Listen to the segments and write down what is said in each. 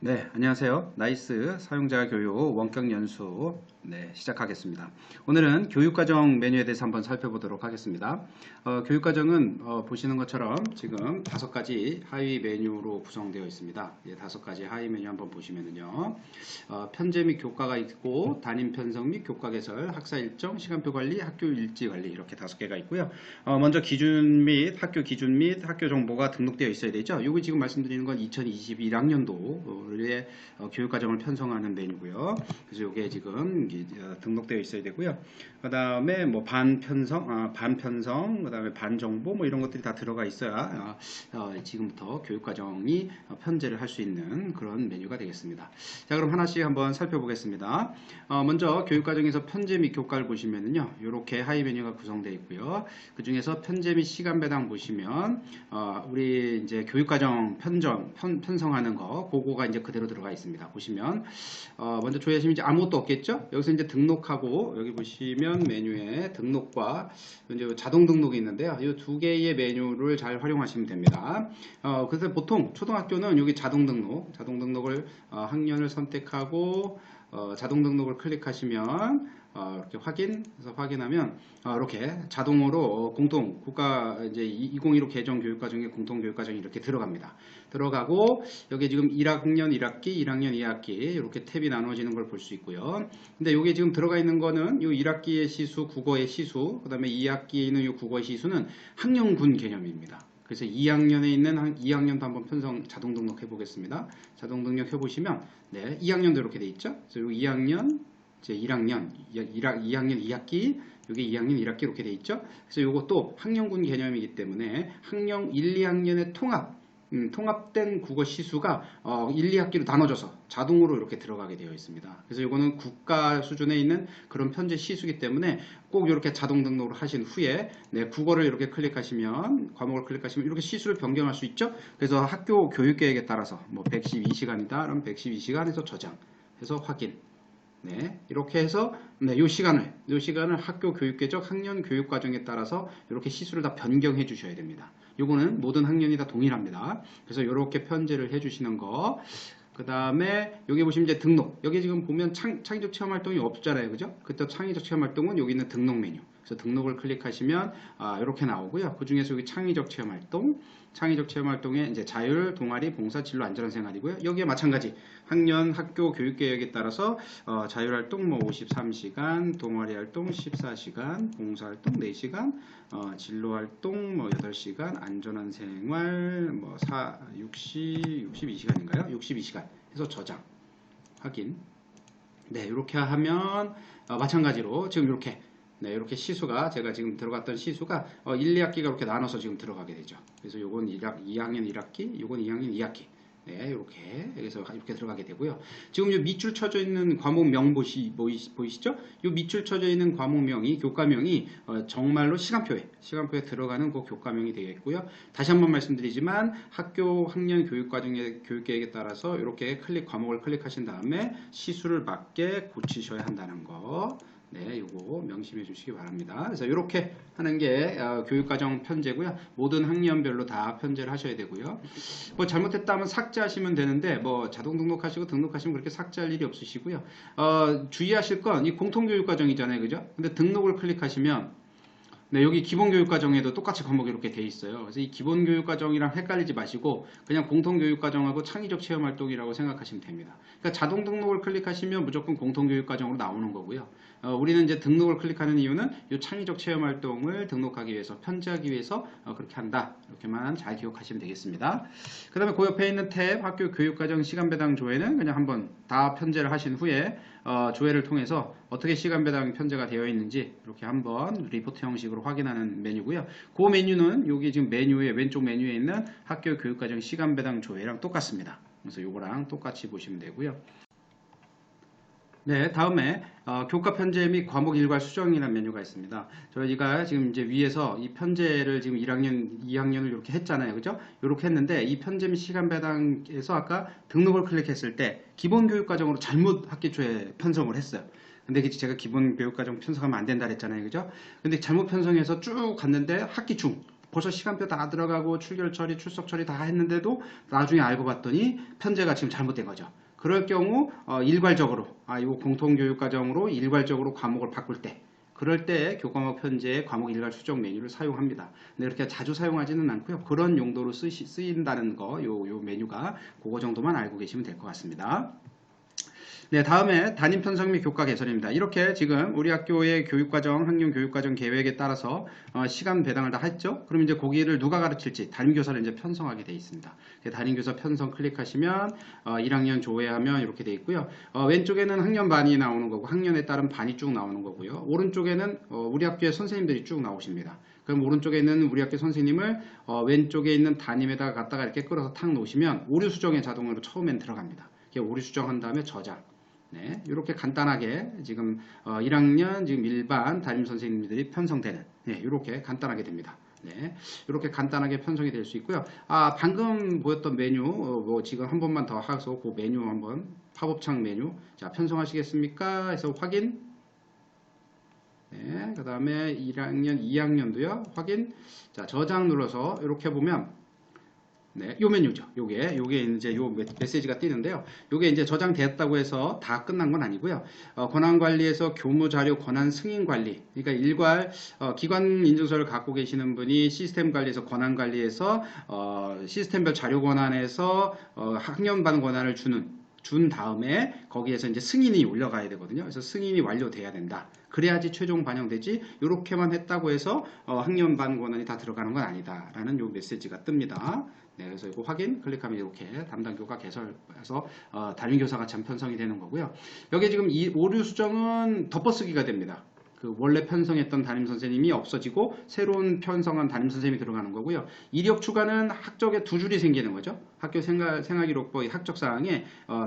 네, 안녕하세요. 나이스 사용자 교육 원격 연수 시작하겠습니다. 오늘은 교육과정 메뉴에 대해서 한번 살펴보도록 하겠습니다. 교육과정은 보시는 것처럼 지금 5가지 하위 메뉴로 구성되어 있습니다. 5가지 하위 메뉴 한번 보시면은요. 편제 및 교과가 있고 담임 편성 및 교과 개설, 학사 일정, 시간표 관리, 학교 일지 관리 이렇게 5개가 있고요. 먼저 기준 및 학교 정보가 등록되어 있어야 되죠. 이거 지금 말씀드리는 건 2021학년도 교육과정을 편성하는 메뉴고요. 그래서 이게 지금 등록되어 있어야 되고요. 그 다음에 뭐 반편성, 그 다음에 반정보 뭐 이런 것들이 다 들어가 있어야 지금부터 교육과정이 편제를 할 수 있는 그런 메뉴가 되겠습니다. 자, 그럼 하나씩 한번 살펴보겠습니다. 먼저 교육과정에서 편제 및 교과를 보시면은요, 이렇게 하위 메뉴가 구성되어 있고요. 그 중에서 편제 및 시간 배당 보시면 우리 이제 교육과정 편성하는 거, 그거가 이제 그대로 들어가 있습니다. 보시면 먼저 조회하시면 이제 아무것도 없겠죠? 여기서 이제 등록하고 여기 보시면 메뉴에 등록과 이제 자동 등록이 있는데요. 이 두 개의 메뉴를 잘 활용하시면 됩니다. 그래서 보통 초등학교는 여기 자동 등록을 학년을 선택하고 자동 등록을 클릭하시면 이렇게 확인하면 이렇게 자동으로 공통 국가 이제 2015 개정 교육과정의 공통 교육과정이 이렇게 들어갑니다. 들어가고 여기 지금 1학년 1학기, 1학년 2학기 이렇게 탭이 나눠지는 걸 볼 수 있고요. 근데 여기 지금 들어가 있는 거는 이 1학기의 시수, 국어의 시수, 그다음에 2학기에 있는 이 국어의 시수는 학년군 개념입니다. 그래서 2학년에 있는 2학년도 한번 자동 등록해 보겠습니다. 자동 등록해 보시면 2학년도 이렇게 돼 있죠. 그래서 2학년 제 1학년, 2학년 2학기, 이게 2학년 1학기 이렇게 돼 있죠. 그래서 이것도 학년군 개념이기 때문에 학년 1, 2학년의 통합된 국어 시수가 1, 2학기로 나눠져서 자동으로 이렇게 들어가게 되어 있습니다. 그래서 이거는 국가 수준에 있는 그런 편제 시수이기 때문에 꼭 이렇게 자동 등록을 하신 후에 국어를 이렇게 클릭하시면, 과목을 클릭하시면 이렇게 시수를 변경할 수 있죠. 그래서 학교 교육 계획에 따라서 뭐 112시간이다. 그럼 112시간에서 저장해서 확인. 이렇게 해서 이 시간을 학교 교육계적 학년 교육과정에 따라서 이렇게 시수를 다 변경해 주셔야 됩니다. 요거는 모든 학년이 다 동일합니다. 그래서 이렇게 편제를 해 주시는 거. 그 다음에 여기 보시면 이제 등록. 여기 지금 보면 창의적 체험 활동이 없잖아요. 그죠? 그때 창의적 체험 활동은 여기 있는 등록 메뉴. 그래서 등록을 클릭하시면 이렇게 나오고요. 그 중에서 여기 창의적 체험 활동에 이제 자율, 동아리, 봉사, 진로, 안전한 생활이고요. 여기에 마찬가지 학년, 학교, 교육 계획에 따라서 자율 활동 뭐 53시간, 동아리 활동 14시간, 봉사 활동 4시간, 진로 활동 뭐 8시간, 안전한 생활 뭐 62시간인가요? 62시간 해서 저장, 확인. 이렇게 하면 마찬가지로 지금 이렇게 시수가, 제가 지금 들어갔던 시수가 1, 2학기가 이렇게 나눠서 지금 들어가게 되죠. 그래서 요건 2학년 1학기, 요건 2학년 2학기. 이렇게 여기서 이렇게 들어가게 되고요. 지금 이 밑줄 쳐져 있는 과목명 보이시죠? 이 밑줄 쳐져 있는 과목명이, 교과명이 정말로 시간표에 들어가는 그 교과명이 되겠고요. 다시 한번 말씀드리지만 학교 학년 교육과정의 교육계획에 따라서 이렇게 과목을 클릭하신 다음에 시수를 맞게 고치셔야 한다는 거. 이거 명심해 주시기 바랍니다. 그래서 이렇게 하는 게 교육과정 편제고요. 모든 학년별로 다 편제를 하셔야 되고요. 뭐 잘못했다면 삭제하시면 되는데 뭐 자동 등록하시면 그렇게 삭제할 일이 없으시고요. 주의하실 건 이 공통교육과정이잖아요, 그죠? 근데 등록을 클릭하시면 여기 기본교육과정에도 똑같이 과목이 이렇게 돼 있어요. 그래서 이 기본교육과정이랑 헷갈리지 마시고 그냥 공통교육과정하고 창의적 체험활동이라고 생각하시면 됩니다. 그러니까 자동 등록을 클릭하시면 무조건 공통교육과정으로 나오는 거고요. 우리는 이제 등록을 클릭하는 이유는 이 창의적 체험활동을 등록하기 위해서, 편제하기 위해서 그렇게 한다. 이렇게만 잘 기억하시면 되겠습니다. 그 다음에 그 옆에 있는 탭 학교 교육과정 시간배당 조회는 그냥 한번 다 편제를 하신 후에 조회를 통해서 어떻게 시간배당 편제가 되어 있는지 이렇게 한번 리포트 형식으로 확인하는 메뉴고요. 그 메뉴는 여기 지금 왼쪽 메뉴에 있는 학교 교육과정 시간배당 조회랑 똑같습니다. 그래서 이거랑 똑같이 보시면 되고요. 다음에 교과 편제 및 과목 일괄 수정이라는 메뉴가 있습니다. 저희가 지금 이제 위에서 이 편제를 지금 1학년, 2학년을 이렇게 했잖아요. 그죠? 이렇게 했는데 이 편제 및 시간 배당에서 아까 등록을 클릭했을 때 기본 교육과정으로 잘못 학기 초에 편성을 했어요. 근데 제가 기본 교육과정 편성하면 안 된다 그랬잖아요. 그죠? 근데 잘못 편성해서 쭉 갔는데 학기 중 벌써 시간표 다 들어가고 출결 처리, 출석 처리 다 했는데도 나중에 알고 봤더니 편제가 지금 잘못된 거죠. 그럴 경우 일괄적으로 이 공통교육과정으로 일괄적으로 과목을 바꿀 때 그럴 때 교과목 편제의 과목 일괄 수정 메뉴를 사용합니다. 근데 그렇게 자주 사용하지는 않고요. 그런 용도로 쓰인다는 거, 요 메뉴가 그거 정도만 알고 계시면 될 것 같습니다. 네, 다음에 담임 편성 및 교과 개설입니다. 이렇게 지금 우리 학교의 교육과정, 학년 교육과정 계획에 따라서 시간 배당을 다 했죠. 그럼 이제 거기를 누가 가르칠지 담임교사를 이제 편성하게 되어 있습니다. 담임교사 편성 클릭하시면 1학년 조회하면 이렇게 되어 있고요. 왼쪽에는 학년반이 나오는 거고 학년에 따른 반이 쭉 나오는 거고요. 오른쪽에는 우리 학교의 선생님들이 쭉 나오십니다. 그럼 오른쪽에 있는 우리 학교 선생님을 왼쪽에 있는 담임에다가 갖다가 이렇게 끌어서 탁 놓으시면 오류 수정에 자동으로 처음엔 들어갑니다. 오류 수정한 다음에 저장. 네, 이렇게 간단하게 지금 1학년 지금 일반 담임 선생님들이 편성되는 이렇게 간단하게 됩니다. 네, 이렇게 간단하게 편성이 될 수 있고요. 방금 보였던 메뉴 뭐 지금 한 번만 더 하서 그 메뉴 한번 팝업창 메뉴 자 편성하시겠습니까? 해서 확인. 네, 그 다음에 1학년, 2학년도요. 확인. 자 저장 눌러서 이렇게 보면 네, 요 메뉴죠. 요게 이제 요 메시지가 뜨는데요. 요게 이제 저장됐다고 해서 다 끝난 건 아니고요. 권한 관리에서 교무 자료 권한 승인 관리. 그러니까 일괄 기관 인증서를 갖고 계시는 분이 시스템 관리에서 권한 관리에서 시스템별 자료 권한에서 학년반 권한을 준 다음에 거기에서 이제 승인이 올려가야 되거든요. 그래서 승인이 완료돼야 된다. 그래야지 최종 반영되지. 이렇게만 했다고 해서 학년반 권한이 다 들어가는 건 아니다라는 요 메시지가 뜹니다. 네, 그래서 이거 확인 클릭하면 이렇게 담당 교과 개설해서 담임교사가 참 편성이 되는 거고요. 여기 지금 이 오류 수정은 덮어쓰기가 됩니다. 그 원래 편성했던 담임 선생님이 없어지고 새로운 편성한 담임 선생님이 들어가는 거고요. 이력 추가는 학적에 두 줄이 생기는 거죠. 학교 생활기록부 학적사항에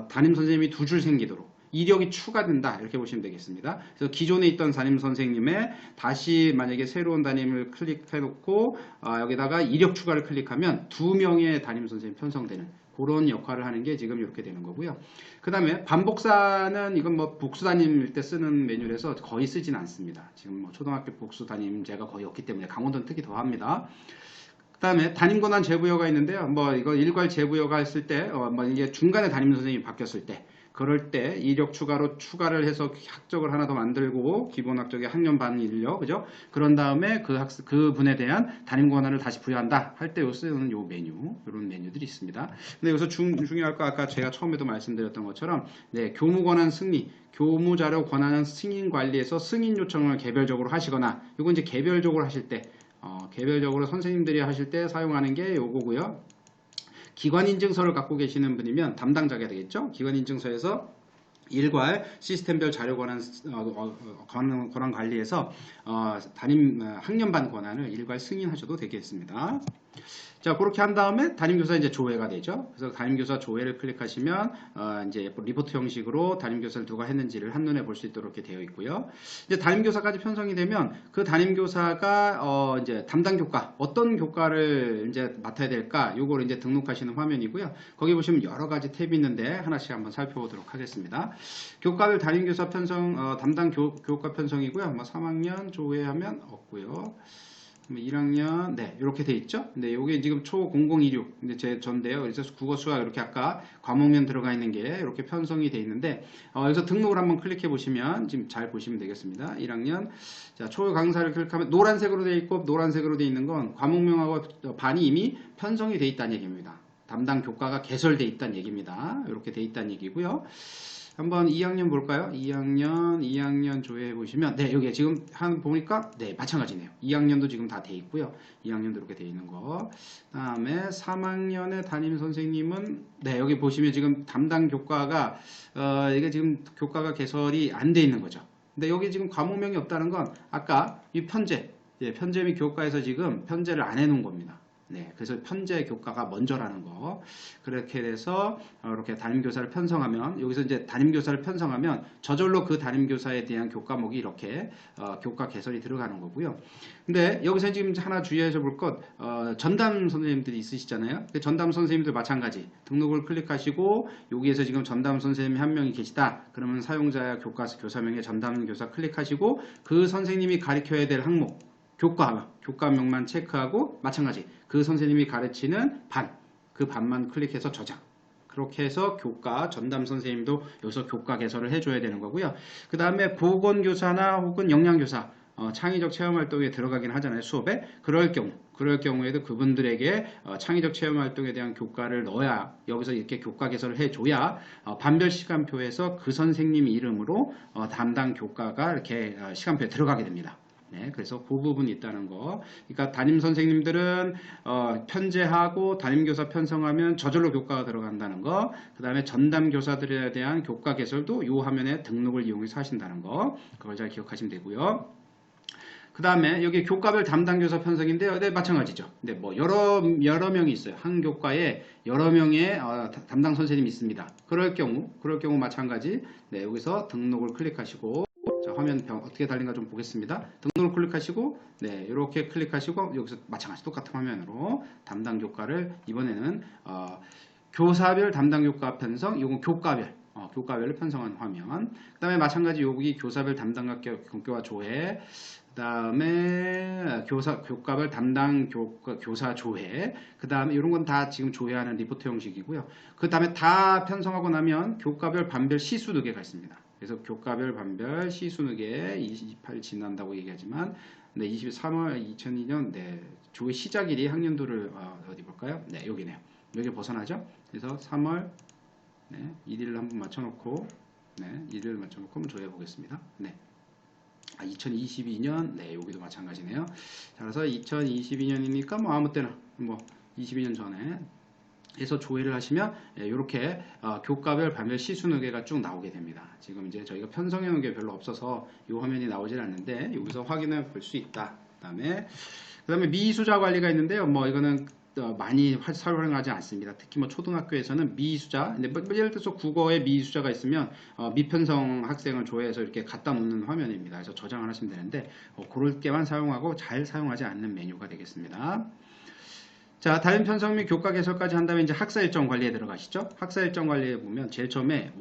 담임 선생님이 두 줄 생기도록 이력이 추가된다 이렇게 보시면 되겠습니다. 그래서 기존에 있던 담임 선생님의 다시 만약에 새로운 담임을 클릭해 놓고 여기다가 이력 추가를 클릭하면 두 명의 담임 선생님 편성되는 그런 역할을 하는 게 지금 이렇게 되는 거고요. 그 다음에 반복사는 이건 뭐 복수 담임일 때 쓰는 메뉴라서 거의 쓰진 않습니다. 지금 뭐 초등학교 복수 담임제가 거의 없기 때문에 강원도는 특히 더 합니다. 그 다음에 담임 권한 재부여가 있는데요. 뭐 이거 일괄 재부여가 했을 때, 뭐 이게 중간에 담임 선생님이 바뀌었을 때, 그럴 때 이력 추가로 추가를 해서 학적을 하나 더 만들고 기본 학적의 학년 반 인력 그죠? 그런 다음에 그 분에 대한 담임 권한을 다시 부여한다 할 때 쓰는 요 메뉴 이런 메뉴들이 있습니다. 근데 여기서 중요할 거 아까 제가 처음에도 말씀드렸던 것처럼 네, 교무 권한 승리, 교무 자료 권한 승인 관리에서 승인 요청을 개별적으로 하시거나 이건 이제 개별적으로 하실 때 개별적으로 선생님들이 하실 때 사용하는 게 요거고요. 기관인증서를 갖고 계시는 분이면 담당자가 되겠죠. 기관인증서에서 일괄 시스템별 자료 권한 관리에서 담임 학년반 권한을 일괄 승인하셔도 되겠습니다. 자, 그렇게 한 다음에 담임교사 이제 조회가 되죠. 그래서 담임교사 조회를 클릭하시면 이제 리포트 형식으로 담임교사를 누가 했는지를 한눈에 볼 수 있도록 이렇게 되어 있고요. 이제 담임교사까지 편성이 되면 그 담임교사가 이제 담당 교과 어떤 교과를 이제 맡아야 될까? 요걸 이제 등록하시는 화면이고요. 거기 보시면 여러 가지 탭이 있는데 하나씩 한번 살펴보도록 하겠습니다. 교과별 담임교사 편성 담당 교과 편성이고요. 뭐 3학년 조회하면 없고요. 1학년, 네, 이렇게 돼 있죠? 근데 요게 지금 초 0026, 근데 제 전데요. 그래서 국어 수학 이렇게 아까 과목면 들어가 있는 게 이렇게 편성이 돼 있는데, 여기서 등록을 한번 클릭해 보시면 지금 잘 보시면 되겠습니다. 1학년, 자, 초 강사를 클릭하면 노란색으로 돼 있고, 노란색으로 돼 있는 건 과목명하고 반이 이미 편성이 돼 있다는 얘기입니다. 담당 교과가 개설돼 있다는 얘기입니다. 이렇게 돼 있다는 얘기고요. 한번 2학년 볼까요? 2학년 조회해 보시면 네, 여기 지금 보니까 네, 마찬가지네요. 2학년도 지금 다 돼 있고요. 2학년도 이렇게 돼 있는 거. 그다음에 3학년의 담임 선생님은 네, 여기 보시면 지금 담당 교과가 이게 지금 교과가 개설이 안 돼 있는 거죠. 근데 여기 지금 과목명이 없다는 건 아까 이 편제, 편제 및 교과에서 지금 편제를 안 해 놓은 겁니다. 네, 그래서 편제 교과가 먼저라는 거. 그렇게 돼서 이렇게 담임교사를 편성하면 여기서 이제 담임교사를 편성하면 저절로 그 담임교사에 대한 교과목이 이렇게 교과 개설이 들어가는 거고요. 근데 여기서 지금 하나 주의하셔 볼 것 전담 선생님들이 있으시잖아요. 그 전담 선생님들 마찬가지 등록을 클릭하시고 여기에서 지금 전담 선생님이 한 명이 계시다. 그러면 사용자 교과서 교사명에 전담 교사 클릭하시고 그 선생님이 가르쳐야 될 항목 교과명만 체크하고 마찬가지 그 선생님이 가르치는 그 반만 클릭해서 저장. 그렇게 해서 교과 전담 선생님도 여기서 교과 개설을 해줘야 되는 거고요. 그 다음에 보건교사나 혹은 영양교사 창의적 체험활동에 들어가긴 하잖아요. 수업에. 그럴 경우에도 그분들에게 창의적 체험활동에 대한 교과를 넣어야 여기서 이렇게 교과 개설을 해줘야 반별 시간표에서 그 선생님 이름으로 담당 교과가 이렇게 시간표에 들어가게 됩니다. 네, 그래서 그 부분이 있다는 거. 그러니까 담임 선생님들은 편제하고 담임교사 편성하면 저절로 교과가 들어간다는 거. 그 다음에 전담 교사들에 대한 교과 개설도 이 화면에 등록을 이용해서 하신다는 거. 그걸 잘 기억하시면 되고요. 그 다음에 여기 교과별 담당 교사 편성인데요. 네, 마찬가지죠. 근데 뭐 여러 명이 있어요. 한 교과에 여러 명의 담당 선생님이 있습니다. 그럴 경우 마찬가지. 네, 여기서 등록을 클릭하시고. 자, 화면 어떻게 달린가 좀 보겠습니다. 등록을 클릭하시고, 네, 이렇게 클릭하시고, 여기서 마찬가지 똑같은 화면으로 담당 교과를 이번에는 교사별 담당 교과 편성, 이건 교과별로 편성한 화면. 그 다음에 마찬가지 여기 교사별 담당 교과 조회, 그 다음에 교과별 담당 교사 조회, 그 다음에 이런 건 다 지금 조회하는 리포트 형식이고요. 그 다음에 다 편성하고 나면 교과별 반별 시수누계가 있습니다. 그래서 교과별 반별 시수누계 28일 지난다고 얘기하지만, 네, 23월 2002년 네, 조회 시작일이 학년도를 어디 볼까요? 네, 여기네요. 여기 벗어나죠? 그래서 3월 네, 1일을 한번 맞춰놓고, 네, 1일을 맞춰놓고 한번 조회해 보겠습니다. 네. 2022년, 네, 여기도 마찬가지네요. 자, 그래서 2022년이니까 뭐 아무 때나, 뭐 22년 전에 해서 조회를 하시면 이렇게 교과별 반별 시수누계가 쭉 나오게 됩니다. 지금 이제 저희가 편성해 놓은 게 별로 없어서 이 화면이 나오질 않는데 여기서 확인해 볼 수 있다. 그다음에 미수자 관리가 있는데요. 뭐 이거는 많이 사용하지 않습니다. 특히 뭐 초등학교에서는 미수자, 근데 뭐 예를 들어서 국어에 미수자가 있으면 미편성 학생을 조회해서 이렇게 갖다 놓는 화면입니다. 그래서 저장을 하시면 되는데 그럴 때만 사용하고 잘 사용하지 않는 메뉴가 되겠습니다. 자, 담임 편성 및 교과 개설까지 한 다음에 이제 학사 일정 관리에 들어가시죠. 학사 일정 관리에 보면 제일 처음에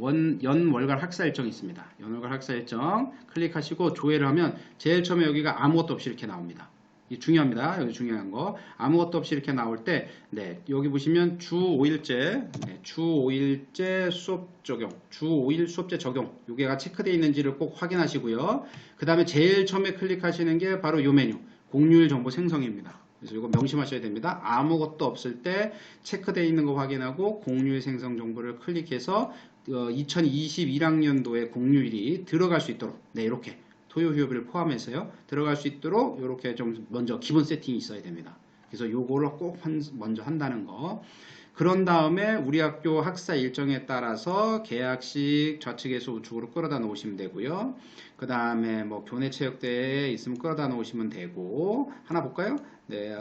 연월간 학사 일정이 있습니다. 연월간 학사 일정 클릭하시고 조회를 하면 제일 처음에 여기가 아무것도 없이 이렇게 나옵니다. 이 중요합니다. 여기 중요한 거. 아무것도 없이 이렇게 나올 때, 네, 여기 보시면 주 5일째, 네, 주 5일째 수업 적용, 주 5일 수업제 적용, 요게가 체크되어 있는지를 꼭 확인하시고요. 그 다음에 제일 처음에 클릭하시는 게 바로 이 메뉴, 공휴일 정보 생성입니다. 그래서 이거 명심하셔야 됩니다. 아무것도 없을 때 체크되어 있는 거 확인하고 공휴일 생성 정보를 클릭해서 2021학년도에 공휴일이 들어갈 수 있도록, 네, 이렇게 토요 휴업일을 포함해서요, 들어갈 수 있도록 이렇게 좀 먼저 기본 세팅이 있어야 됩니다. 그래서 요거를 꼭 먼저 한다는 거. 그런 다음에 우리 학교 학사 일정에 따라서 계약식 좌측에서 우측으로 끌어다 놓으시면 되고요. 그 다음에 뭐 교내체육대회에 있으면 끌어다 놓으시면 되고, 하나 볼까요? 네,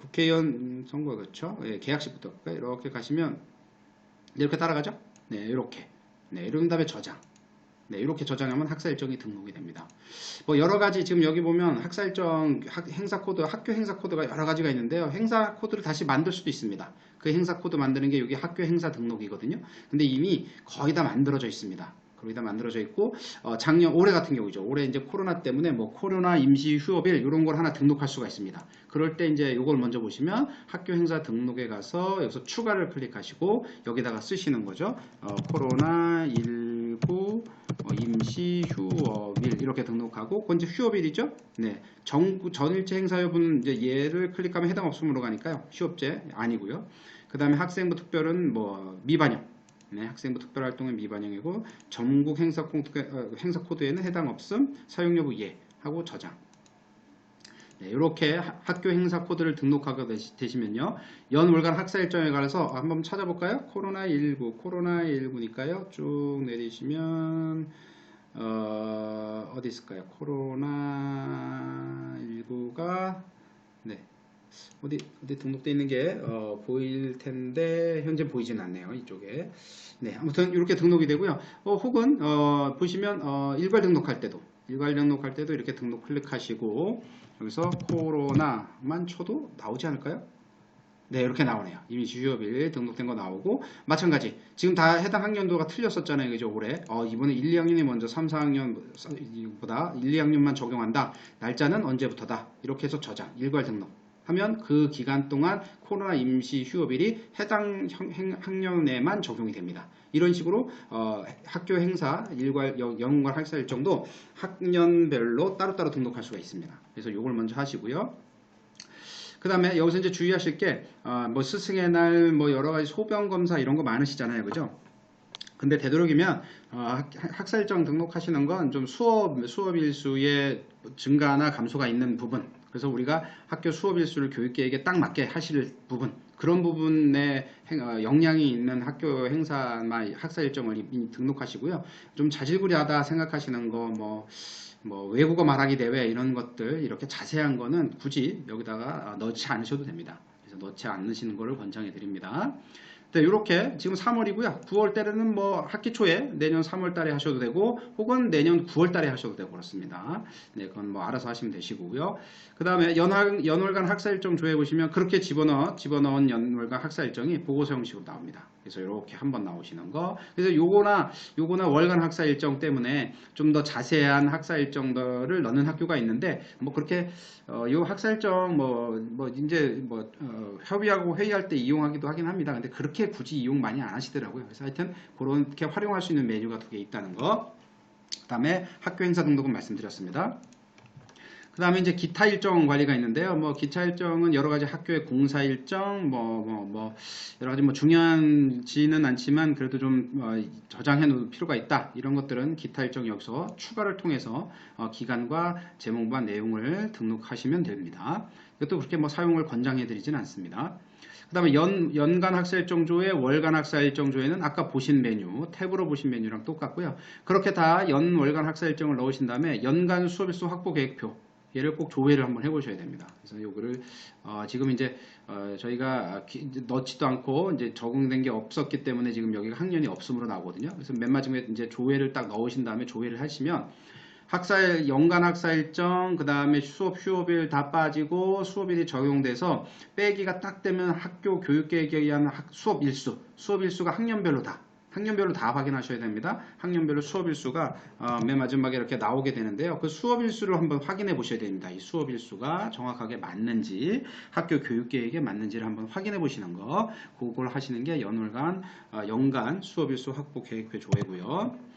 국회의원 선거, 그렇죠? 네, 계약식부터 볼까요? 이렇게 가시면 이렇게 따라가죠? 네, 이렇게. 네, 이런 다음에 저장. 네, 이렇게 저장하면 학사 일정이 등록이 됩니다. 뭐 여러 가지 지금 여기 보면 학사 일정, 행사 코드, 학교 행사 코드가 여러 가지가 있는데요. 행사 코드를 다시 만들 수도 있습니다. 그 행사 코드 만드는 게 여기 학교 행사 등록이거든요. 근데 이미 거의 다 만들어져 있습니다. 거의 다 만들어져 있고, 올해 같은 경우죠. 올해 이제 코로나 때문에 뭐 코로나 임시 휴업일 이런 걸 하나 등록할 수가 있습니다. 그럴 때 이제 이걸 먼저 보시면 학교 행사 등록에 가서 여기서 추가를 클릭하시고 여기다가 쓰시는 거죠. 코로나 19 임시 휴업일 이렇게 등록하고, 그건 이제 휴업일이죠. 네, 전일제 행사 여부는 이제 얘를 클릭하면 해당 없음으로 가니까요. 휴업제 아니고요. 그 다음에 학생부 특별은 뭐 미반영. 네, 학생부 특별활동은 미반영이고, 전국 행사 코드에는 해당 없음, 사용 여부 예 하고 저장. 네, 이렇게 학교 행사 코드를 등록하게 되시면요, 연월간 학사 일정에 관해서 한번 찾아볼까요? 코로나19니까요. 쭉 내리시면 어디 있을까요? 코로나19가 네, 어디 등록되어 있는 게 보일 텐데 현재 보이진 않네요. 이쪽에. 네, 아무튼 이렇게 등록이 되고요. 혹은 보시면 일괄 등록할 때도 이렇게 등록 클릭하시고 여기서 코로나만 쳐도 나오지 않을까요? 네, 이렇게 나오네요. 이미 휴업일 등록된 거 나오고, 마찬가지. 지금 다 해당 학년도가 틀렸었잖아요. 그죠? 올해. 이번에 1, 2학년이 먼저 3, 4학년보다 1, 2학년만 적용한다. 날짜는 언제부터다. 이렇게 해서 저장, 일괄 등록. 하면 그 기간 동안 코로나 임시 휴업일이 해당 학년에만 적용이 됩니다. 이런 식으로 학교 행사, 영문관 학사 일정도 학년별로 따로따로 등록할 수가 있습니다. 그래서 이걸 먼저 하시고요. 그 다음에 여기서 이제 주의하실 게, 뭐 스승의 날, 뭐 여러 가지 소변 검사 이런 거 많으시잖아요. 그죠? 근데 되도록이면, 학사 일정 등록하시는 건 좀 수업 일수의 증가나 감소가 있는 부분. 그래서 우리가 학교 수업 일수를 교육 계획에 딱 맞게 하실 부분. 그런 부분에 영향이 있는 학교 행사나 학사 일정을 등록하시고요. 좀 자질구레하다 생각하시는 거, 뭐 외국어 말하기 대회 이런 것들 이렇게 자세한 거는 굳이 여기다가 넣지 않으셔도 됩니다. 그래서 넣지 않으시는 거를 권장해 드립니다. 네, 이렇게 지금 3월이고요. 9월 달에는 뭐 학기 초에 내년 3월 달에 하셔도 되고 혹은 내년 9월 달에 하셔도 되고 그렇습니다. 네, 그건 뭐 알아서 하시면 되시고요. 그 다음에 연월간 학사 일정 조회 보시면 그렇게 집어넣은 연월간 학사 일정이 보고서 형식으로 나옵니다. 그래서 이렇게 한번 나오시는 거. 그래서 요거나 월간 학사 일정 때문에 좀 더 자세한 학사 일정들을 넣는 학교가 있는데 뭐 그렇게 요 학사 일정 협의하고 회의할 때 이용하기도 하긴 합니다. 근데 그렇게 굳이 이용 많이 안 하시더라고요. 그래서 하여튼 그렇게 활용할 수 있는 메뉴가 2개 있다는 거. 그 다음에 학교 행사 등록은 말씀드렸습니다. 그 다음에 이제 기타 일정 관리가 있는데요. 뭐 기타 일정은 여러 가지 학교의 공사 일정, 여러 가지 뭐 중요하지는 않지만 그래도 좀 저장해 놓을 필요가 있다. 이런 것들은 기타 일정 여기서 추가를 통해서 기간과 제목과 내용을 등록하시면 됩니다. 이것도 그렇게 뭐 사용을 권장해 드리진 않습니다. 그 다음에 연간 학사 일정 조회, 월간 학사 일정 조회는 아까 보신 메뉴, 탭으로 보신 메뉴랑 똑같고요. 그렇게 다 월간 학사 일정을 넣으신 다음에 연간 수업일수 확보 계획표, 얘를 꼭 조회를 한번 해보셔야 됩니다. 그래서 요거를 지금 이제 저희가 넣지도 않고 이제 적응된 게 없었기 때문에 지금 여기가 학년이 없음으로 나오거든요. 그래서 맨 마지막에 이제 조회를 딱 넣으신 다음에 조회를 하시면 연간 학사 일정, 그 다음에 휴업일 다 빠지고 수업일이 적용돼서 빼기가 딱 되면 학교 교육계획에 의한 수업 일수가 학년별로 다 확인하셔야 됩니다. 학년별로 수업 일수가 맨 마지막에 이렇게 나오게 되는데요. 그 수업 일수를 한번 확인해 보셔야 됩니다. 이 수업 일수가 정확하게 맞는지, 학교 교육 계획에 맞는지를 한번 확인해 보시는 거. 그걸 하시는 게 연간 수업 일수 확보 계획표 조회고요.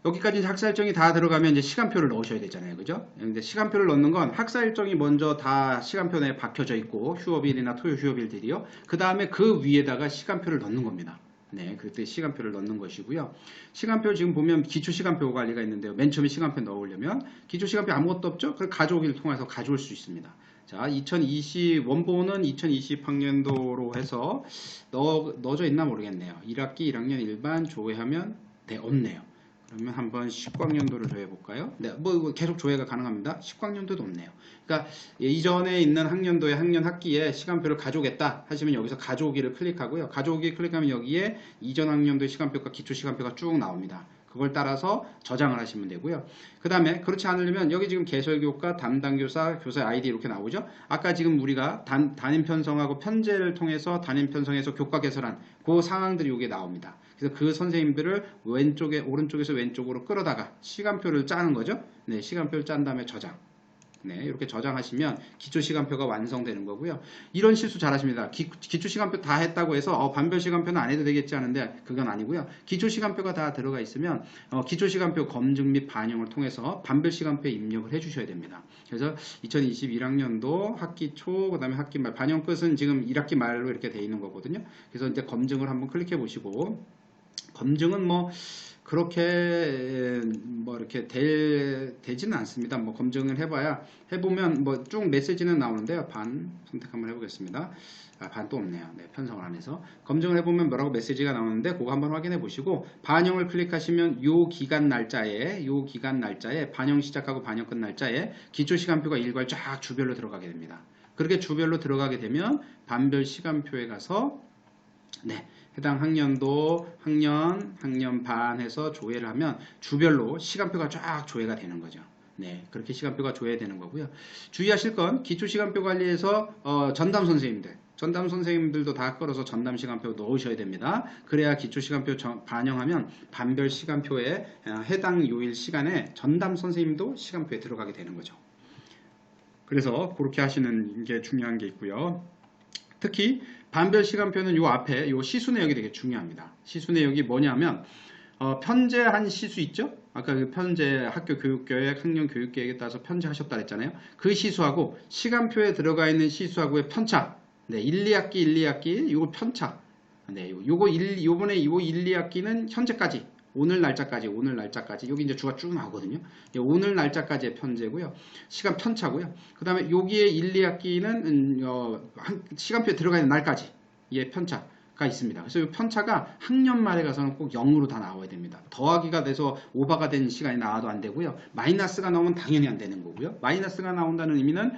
여기까지 학사 일정이 다 들어가면 이제 시간표를 넣으셔야 되잖아요. 그죠? 근데 시간표를 넣는 건 학사 일정이 먼저 다 시간표 내에 박혀져 있고, 휴업일이나 토요 휴업일들이요. 그 다음에 그 위에다가 시간표를 넣는 겁니다. 네, 그때 시간표를 넣는 것이고요. 시간표 지금 보면 기초 시간표 관리가 있는데요. 맨 처음에 시간표 넣으려면 기초 시간표 아무것도 없죠? 그걸 가져오기를 통해서 가져올 수 있습니다. 자, 원본은 2020학년도로 해서 넣어져 있나 모르겠네요. 1학기 1학년 일반 조회하면 없네요. 그러면 한번 10학년도를 조회해볼까요? 네, 뭐 계속 조회가 가능합니다. 10학년도도 없네요. 그러니까 이전에 있는 학년도의 학기에 시간표를 가져오겠다 하시면 여기서 가져오기를 클릭하고요. 가져오기 클릭하면 여기에 이전 학년도의 시간표가 기초 시간표가 쭉 나옵니다. 그걸 따라서 저장을 하시면 되고요. 그 다음에 그렇지 않으려면 여기 지금 개설교과, 담당교사, 교사 아이디 이렇게 나오죠. 아까 지금 우리가 담임 편성하고 편제를 통해서 담임 편성해서 교과 개설한 그 상황들이 여기에 나옵니다. 그래서 그 선생님들을 오른쪽에서 왼쪽으로 끌어다가 시간표를 짜는 거죠. 네, 시간표를 짠 다음에 저장. 네, 이렇게 저장하시면 기초 시간표가 완성되는 거고요. 이런 실수 잘 하십니다. 기초 시간표 다 했다고 해서 반별 시간표는 안 해도 되겠지 하는데 그건 아니고요. 기초 시간표가 다 들어가 있으면 기초 시간표 검증 및 반영을 통해서 반별 시간표에 입력을 해 주셔야 됩니다. 그래서 2021학년도 학기 초, 그 다음에 학기 말, 반영 끝은 지금 1학기 말로 이렇게 돼 있는 거거든요. 그래서 이제 검증을 한번 클릭해 보시고, 검증은 그렇게 이렇게 되지는 않습니다. 검증을 해보면 쭉 메시지는 나오는데요. 반 선택 한번 해보겠습니다. 반 또 없네요. 네, 편성을 안 해서. 검증을 해보면 뭐라고 메시지가 나오는데 그거 한번 확인해 보시고, 반영을 클릭하시면 요 기간 날짜에 반영 시작하고 반영 끝 날짜에 기초 시간표가 일괄 쫙 주별로 들어가게 됩니다. 그렇게 주별로 들어가게 되면 반별 시간표에 가서 해당 학년도, 학년 반 해서 조회를 하면 주별로 시간표가 쫙 조회가 되는 거죠. 네, 그렇게 시간표가 조회되는 거고요. 주의하실 건 기초 시간표 관리에서 전담 선생님들, 전담 선생님들도 다 끌어서 전담 시간표 넣으셔야 됩니다. 그래야 기초 시간표 반영하면 반별 시간표에 해당 요일 시간에 전담 선생님도 시간표에 들어가게 되는 거죠. 그래서 그렇게 하시는 게 중요한 게 있고요. 특히 반별 시간표는 요 앞에 요 시수 내역이 되게 중요합니다. 시수 내역이 뭐냐면 편제한 시수 있죠? 아까 그 편제 학교 교육계획, 학년 교육계획에 따라서 편제하셨다 했잖아요. 그 시수하고 시간표에 들어가 있는 시수하고의 편차. 네, 1, 2학기, 1, 2학기 요거 편차. 네, 요번에 이 1, 2학기는 현재까지 오늘 날짜까지 여기 이제 주가 쭉 나오거든요. 오늘 날짜까지의 편제고요. 시간 편차고요. 그 다음에 여기에 1, 2학기는 시간표에 들어가 있는 날까지 의 편차가 있습니다. 그래서 이 편차가 학년 말에 가서는 꼭 0으로 다 나와야 됩니다. 더하기가 돼서 오버가 된 시간이 나와도 안 되고요. 마이너스가 나오면 당연히 안 되는 거고요. 마이너스가 나온다는 의미는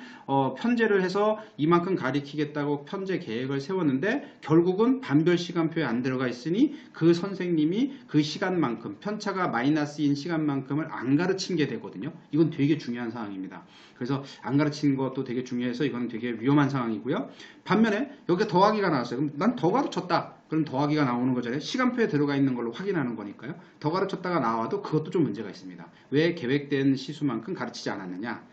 편제를 해서 이만큼 가리키겠다고 편제 계획을 세웠는데 결국은 반별 시간표에 안 들어가 있으니 그 선생님이 그 시간만큼 편차가 마이너스인 시간만큼을 안 가르친 게 되거든요. 이건 되게 중요한 상황입니다. 그래서 안 가르치는 것도 되게 중요해서 이건 되게 위험한 상황이고요. 반면에 여기가 더하기가 나왔어요. 그럼 난 더 가르쳤다. 그럼 더하기가 나오는 거잖아요. 시간표에 들어가 있는 걸로 확인하는 거니까요. 더 가르쳤다가 나와도 그것도 좀 문제가 있습니다. 왜 계획된 시수만큼 가르치지 않았느냐.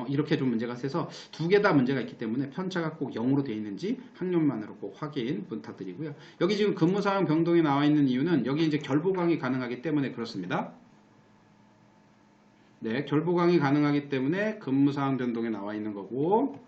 이렇게 좀 문제가 세서 두 개 다 문제가 있기 때문에 편차가 꼭 0으로 되어 있는지 학년만으로 꼭 확인 부탁드리고요. 여기 지금 근무사항 변동이 나와 있는 이유는 여기 이제 결보강이 가능하기 때문에 그렇습니다. 네, 결보강이 가능하기 때문에 근무사항 변동에 나와 있는 거고,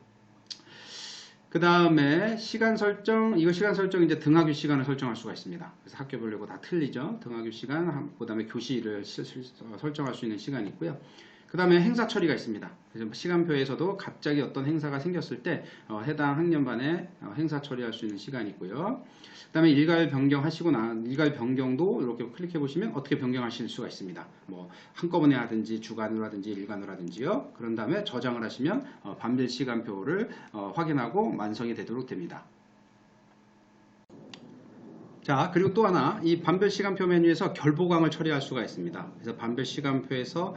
그 다음에 시간 설정, 이거 시간 설정 이제 등하교 시간을 설정할 수가 있습니다. 그래서 학교별로 다 틀리죠. 등하교 시간, 그 다음에 교시를 설정할 수 있는 시간이 있고요. 그 다음에 행사 처리가 있습니다. 그래서 시간표에서도 갑자기 어떤 행사가 생겼을 때 해당 학년반에 행사 처리할 수 있는 시간이 있고요. 그 다음에 일괄 변경하시고 일괄 변경도 이렇게 클릭해 보시면 어떻게 변경하실 수가 있습니다. 뭐 한꺼번에 하든지 주간으로 하든지 일간으로 하든지요. 그런 다음에 저장을 하시면 반별 시간표를 확인하고 완성이 되도록 됩니다. 자, 그리고 또 하나, 이 반별 시간표 메뉴에서 결보강을 처리할 수가 있습니다. 그래서 반별 시간표에서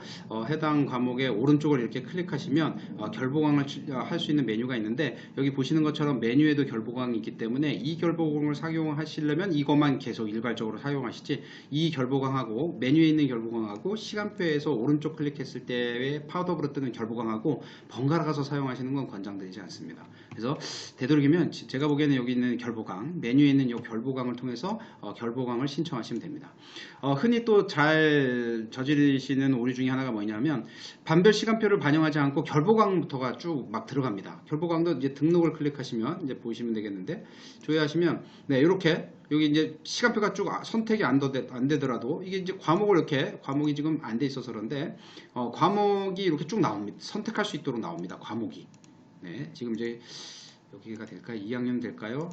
해당 과목의 오른쪽을 이렇게 클릭하시면 결보강을 할 수 있는 메뉴가 있는데, 여기 보시는 것처럼 메뉴에도 결보강이 있기 때문에 이 결보강을 사용하시려면 이것만 계속 일괄적으로 사용하시지, 이 결보강하고 메뉴에 있는 결보강하고 시간표에서 오른쪽 클릭했을 때의 팝업으로 뜨는 결보강하고 번갈아 가서 사용하시는 건 권장드리지 않습니다. 그래서 되도록이면 제가 보기에는 여기 있는 결보강, 메뉴에 있는 이 결보강을 통해서 결보강을 신청하시면 됩니다. 흔히 또 잘 저지르시는 오류 중에 하나가 뭐냐면 반별 시간표를 반영하지 않고 결보강부터가 쭉 막 들어갑니다. 결보강도 이제 등록을 클릭하시면 이제 보시면 되겠는데, 조회하시면 네, 이렇게 여기 이제 시간표가 쭉 선택이 안 되더라도 이게 이제 과목이 지금 안 돼 있어서 그런데 과목이 이렇게 쭉 나옵니다. 선택할 수 있도록 나옵니다. 과목이. 네, 지금 이제 여기가 될까요? 2학년 될까요?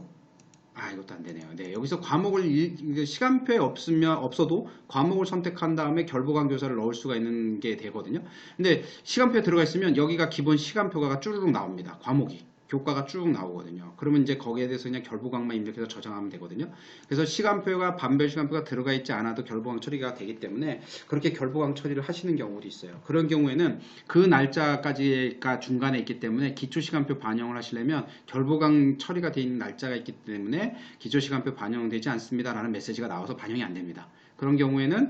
이것도 안 되네요. 네, 여기서 과목을 시간표에 없어도 과목을 선택한 다음에 결보강 교사를 넣을 수가 있는 게 되거든요. 근데 시간표에 들어가 있으면 여기가 기본 시간표가 쭈르륵 나옵니다. 과목이. 교과가 쭉 나오거든요. 그러면 이제 거기에 대해서 그냥 결보강만 입력해서 저장하면 되거든요. 그래서 시간표가 반별 시간표가 들어가 있지 않아도 결보강 처리가 되기 때문에 그렇게 결보강 처리를 하시는 경우도 있어요. 그런 경우에는 그 날짜까지가 중간에 있기 때문에 기초 시간표 반영을 하시려면 결보강 처리가 되어 있는 날짜가 있기 때문에 기초 시간표 반영되지 않습니다라는 메시지가 나와서 반영이 안 됩니다. 그런 경우에는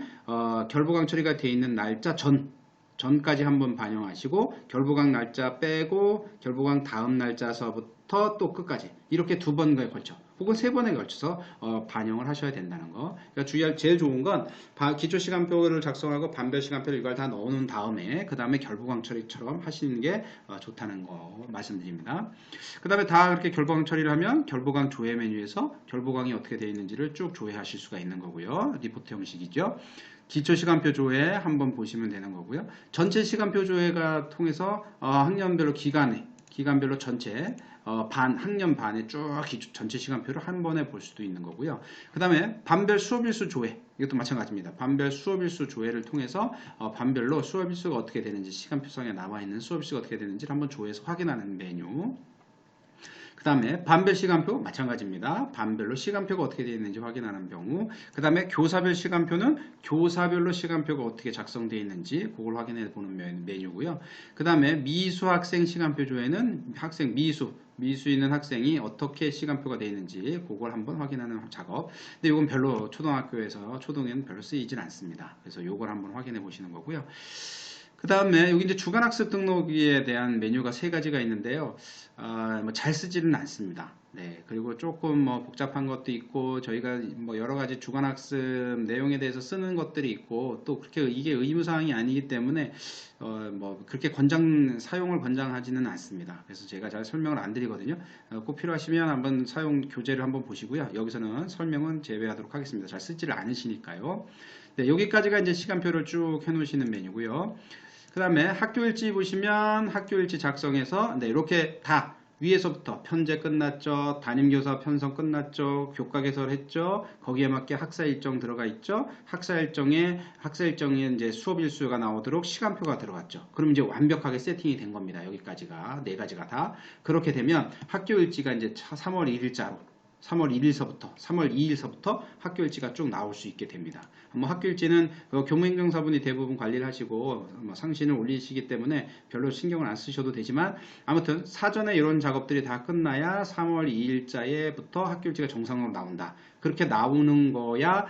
결보강 처리가 되어 있는 날짜 전까지 한번 반영하시고 결보강 날짜 빼고 결보강 다음 날짜서부터 또 끝까지 이렇게 두 번에 걸쳐 혹은 세 번에 걸쳐서 반영을 하셔야 된다는 거. 그러니까 주의할 제일 좋은 건 기초 시간표를 작성하고 반별 시간표를 이걸 다 넣어놓은 다음에 그 다음에 결보강 처리처럼 하시는 게 좋다는 거 말씀드립니다. 그 다음에 다 그렇게 결보강 처리를 하면 결보강 조회 메뉴에서 결보강이 어떻게 되어 있는지를 쭉 조회하실 수가 있는 거고요. 리포트 형식이죠. 기초 시간표 조회 한번 보시면 되는 거고요. 전체 시간표 조회가 통해서 학년별로 기간별로 전체 학년 반에 쭉 전체 시간표를 한 번에 볼 수도 있는 거고요. 그 다음에 반별 수업일수 조회, 이것도 마찬가지입니다. 반별 수업일수 조회를 통해서 반별로 수업일수가 어떻게 되는지, 시간표상에 나와 있는 수업일수가 어떻게 되는지를 한번 조회해서 확인하는 메뉴. 그 다음에 반별 시간표 마찬가지입니다. 반별로 시간표가 어떻게 되어 있는지 확인하는 경우. 그 다음에 교사별 시간표는 교사별로 시간표가 어떻게 작성되어 있는지 그걸 확인해 보는 메뉴고요. 그 다음에 미수 학생 시간표 조회는 학생 미수 있는 학생이 어떻게 시간표가 되어 있는지 그걸 한번 확인하는 작업. 근데 이건 별로 초등학교에서 초등에는 별로 쓰이진 않습니다. 그래서 이걸 한번 확인해 보시는 거고요. 그 다음에 여기 이제 주간학습 등록에 대한 메뉴가 세 가지가 있는데요. 잘 쓰지는 않습니다. 네, 그리고 조금 뭐 복잡한 것도 있고 저희가 뭐 여러 가지 주간학습 내용에 대해서 쓰는 것들이 있고 또 그렇게 이게 의무사항이 아니기 때문에 뭐 그렇게 사용을 권장하지는 않습니다. 그래서 제가 잘 설명을 안 드리거든요. 꼭 필요하시면 한번 사용 교재를 한번 보시고요. 여기서는 설명은 제외하도록 하겠습니다. 잘 쓰지를 않으시니까요. 네, 여기까지가 이제 시간표를 쭉 해놓으시는 메뉴고요. 그 다음에 학교일지 보시면 학교일지 작성해서 네, 이렇게 다 위에서부터 편제 끝났죠. 담임교사 편성 끝났죠. 교과 개설했죠. 거기에 맞게 학사 일정 들어가 있죠. 학사 일정에 이제 수업 일수가 나오도록 시간표가 들어갔죠. 그럼 이제 완벽하게 세팅이 된 겁니다. 여기까지가 네 가지가 다. 그렇게 되면 학교일지가 이제 3월 1일자로 3월 1일서부터 3월 2일서부터 학교일지가 쭉 나올 수 있게 됩니다. 뭐 학교일지는 교무행정사분이 대부분 관리를 하시고 뭐 상신을 올리시기 때문에 별로 신경을 안 쓰셔도 되지만 아무튼 사전에 이런 작업들이 다 끝나야 3월 2일자에부터 학교일지가 정상으로 나온다. 그렇게 나와야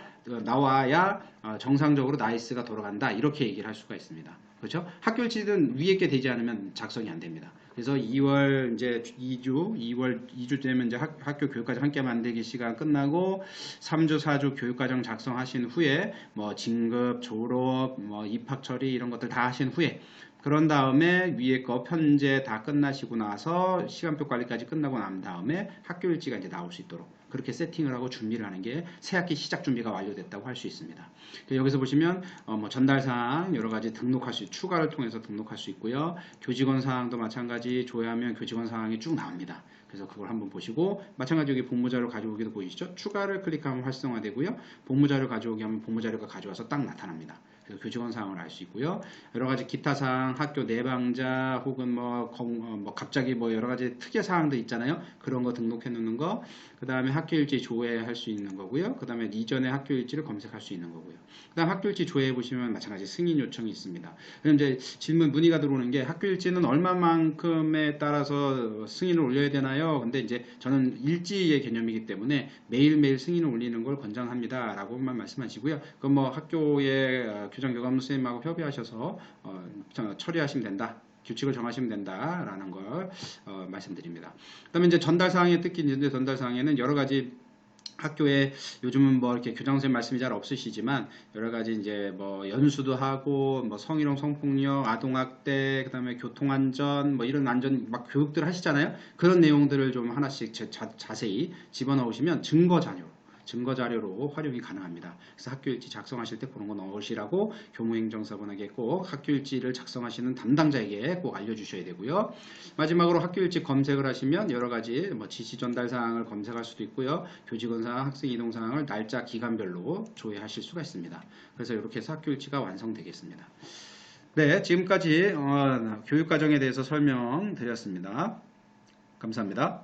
정상적으로 나이스가 돌아간다. 이렇게 얘기를 할 수가 있습니다. 그렇죠? 학교일지는 위에 게 되지 않으면 작성이 안 됩니다. 그래서 2월 이제 2주 되면 이제 학교 교육과정 함께 만들기 시간 끝나고 3주, 4주 교육과정 작성하신 후에 뭐 진급, 졸업, 뭐 입학 처리 이런 것들 다 하신 후에 그런 다음에 위에 거 편제 다 끝나시고 나서 시간표 관리까지 끝나고 난 다음에 학교일지가 이제 나올 수 있도록 그렇게 세팅을 하고 준비를 하는 게 새학기 시작 준비가 완료됐다고 할 수 있습니다. 여기서 보시면 뭐 전달사항 여러 가지 추가를 통해서 등록할 수 있고요. 교직원 사항도 마찬가지 조회하면 교직원 사항이 쭉 나옵니다. 그래서 그걸 한번 보시고 마찬가지 여기 복무자료 가져오기도 보이시죠? 추가를 클릭하면 활성화되고요. 복무자료 가져오기 하면 복무자료가 가져와서 딱 나타납니다. 그래서 교직원 사항을 알 수 있고요. 여러 가지 기타 사항, 학교 내방자 혹은 갑자기 여러 가지 특혜 사항도 있잖아요. 그런 거 등록해 놓는 거. 그 다음에 학교일지 조회할 수 있는 거고요. 그 다음에 이전에 학교일지를 검색할 수 있는 거고요. 그 다음 학교일지 조회해 보시면 마찬가지 승인 요청이 있습니다. 그럼 이제 문의가 들어오는 게 학교일지는 얼마만큼에 따라서 승인을 올려야 되나요? 근데 이제 저는 일지의 개념이기 때문에 매일매일 승인을 올리는 걸 권장합니다. 라고만 말씀하시고요. 그건 뭐 학교의 교장교감로 선생님하고 협의하셔서 처리하시면 된다. 규칙을 정하시면 된다라는 걸 말씀드립니다. 그 다음에 이제 전달사항에 특히 있는데 전달사항에는 여러 가지 학교에 요즘은 뭐 이렇게 교장선생님 말씀이 잘 없으시지만 여러 가지 이제 뭐 연수도 하고 뭐 성희롱 성폭력 아동학대 그다음에 교통안전 뭐 이런 안전 막 교육들 하시잖아요. 그런 내용들을 좀 하나씩 자세히 집어넣으시면 증거자료로 활용이 가능합니다. 그래서 학교일지 작성하실 때 그런 거 넣으시라고 교무행정사분에게 꼭 학교일지를 작성하시는 담당자에게 꼭 알려주셔야 되고요. 마지막으로 학교일지 검색을 하시면 여러 가지 뭐 지시 전달 사항을 검색할 수도 있고요. 교직원 사항, 학생 이동 사항을 날짜, 기간별로 조회하실 수가 있습니다. 그래서 이렇게 해서 학교일지가 완성되겠습니다. 네, 지금까지 교육과정에 대해서 설명드렸습니다. 감사합니다.